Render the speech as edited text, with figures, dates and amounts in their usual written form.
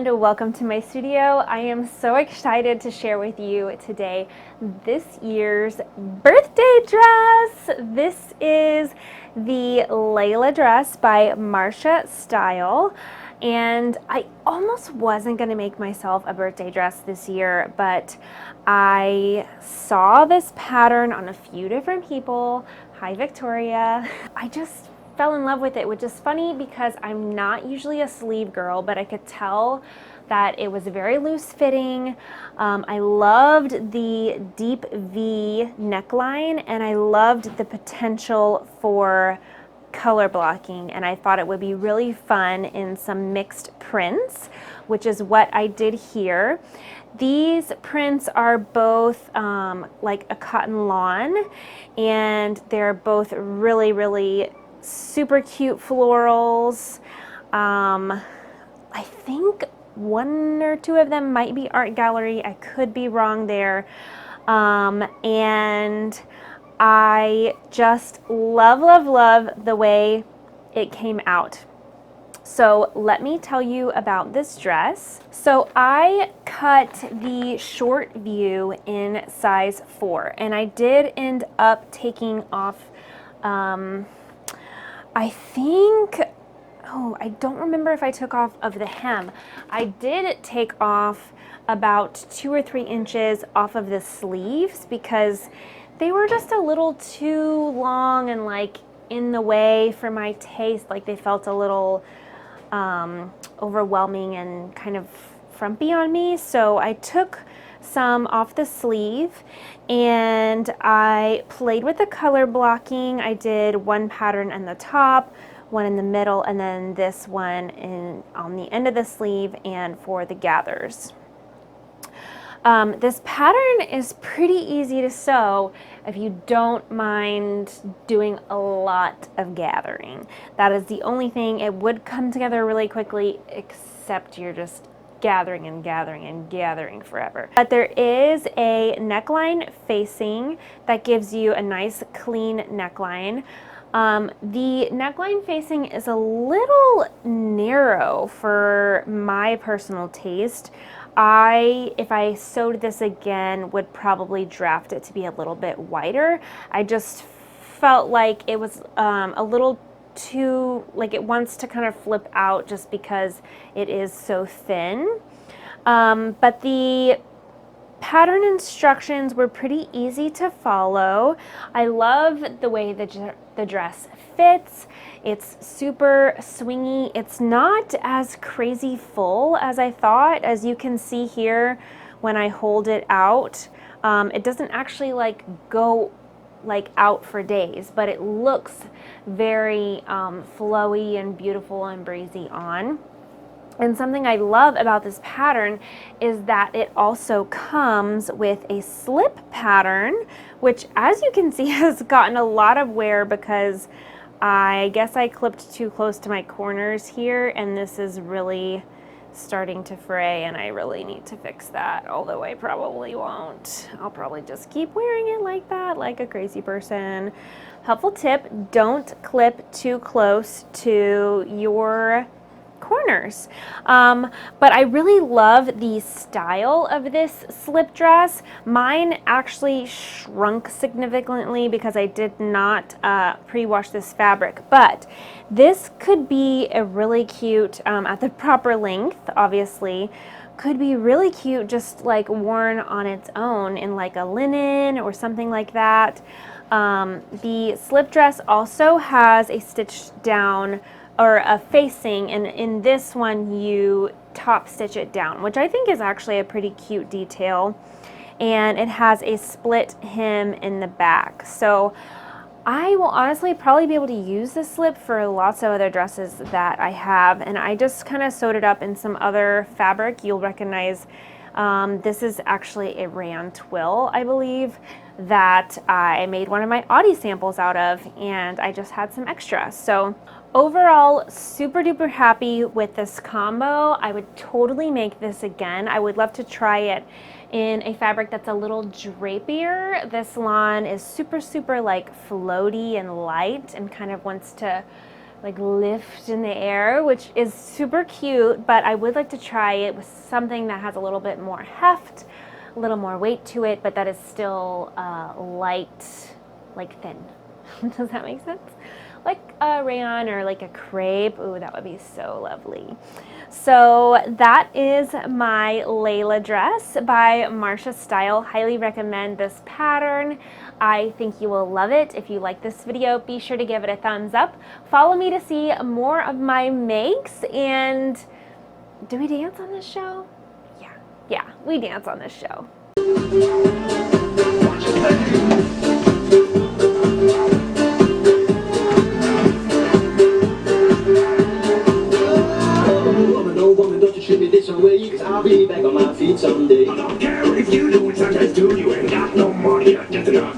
and welcome to my studio. I am so excited to share with you today this year's birthday dress. This is the Layla dress by Marcia Style, and I almost wasn't going to make myself a birthday dress this year, but I saw this pattern on a few different people. Hi Victoria. I just fell in love with it, which is funny because I'm not usually a sleeve girl, but I could tell that it was very loose fitting. I loved the deep V neckline, and I loved the potential for color blocking, and I thought it would be really fun in some mixed prints, which is what I did here. These prints are both like a cotton lawn, and they're both really super cute florals. I think one or two of them might be art gallery. I could be wrong there. And I just love the way it came out. So let me tell you about this dress. So I cut the short view in size 4, and I did end up taking off I think, I don't remember if I took off of the hem. I did take off about 2 or 3 inches off of the sleeves because they were just a little too long and like in the way for my taste. Like they felt a little overwhelming and kind of frumpy on me. So I took some off the sleeve and I played with the color blocking. I did one pattern in the top, one in the middle, and then this one on the end of the sleeve and for the gathers. This pattern is pretty easy to sew if you don't mind doing a lot of gathering. That is the only thing. It would come together really quickly, except you're just gathering and gathering forever. But there is a neckline facing that gives you a nice clean neckline. The neckline facing is a little narrow for my personal taste. If I sewed this again, would probably draft it to be a little bit wider. I just felt like it was a little too, like it wants to kind of flip out just because it is so thin. But the pattern instructions were pretty easy to follow. I love the way the dress fits. It's super swingy. It's not as crazy full as I thought. As you can see here, when I hold it out, it doesn't actually like go like out for days, but it looks very flowy and beautiful and breezy on. And something I love about this pattern is that it also comes with a slip pattern, which, as you can see, has gotten a lot of wear because I guess I clipped too close to my corners here, and this is really starting to fray, and I really need to fix that, although I probably won't. I'll probably just keep wearing it like that, like a crazy person. Helpful tip, don't clip too close to your corners. But I really love the style of this slip dress. Mine actually shrunk significantly because I did not pre-wash this fabric, but this could be a really cute, at the proper length, obviously, could be really cute just like worn on its own in like a linen or something like that. The slip dress also has a stitched down or a facing, and in this one you top stitch it down, which I think is actually a pretty cute detail, and it has a split hem in the back. So I will honestly probably be able to use this slip for lots of other dresses that I have, and I just kind of sewed it up in some other fabric. You'll recognize this is actually a rayon twill, I believe, that I made one of my Audie samples out of, and I just had some extra. So overall, super duper happy with this combo. I would totally make this again. I would love to try it in a fabric that's a little drapier. This lawn is super like floaty and light and kind of wants to like lift in the air, which is super cute, but I would like to try it with something that has a little bit more heft, a little more weight to it, but that is still light, like thin. Does that make sense? Like a rayon or like a crepe. Ooh, that would be so lovely. So that is my Layla dress by Marsha Style. Highly recommend this pattern. I think you will love it. If you like this video, be sure to give it a thumbs up. Follow me to see more of my makes. And do we dance on this show? Yeah, we dance on this show. This way, 'cause I'll be back on my feet someday. I don't care if you do it, I just do. You ain't got no money, just enough.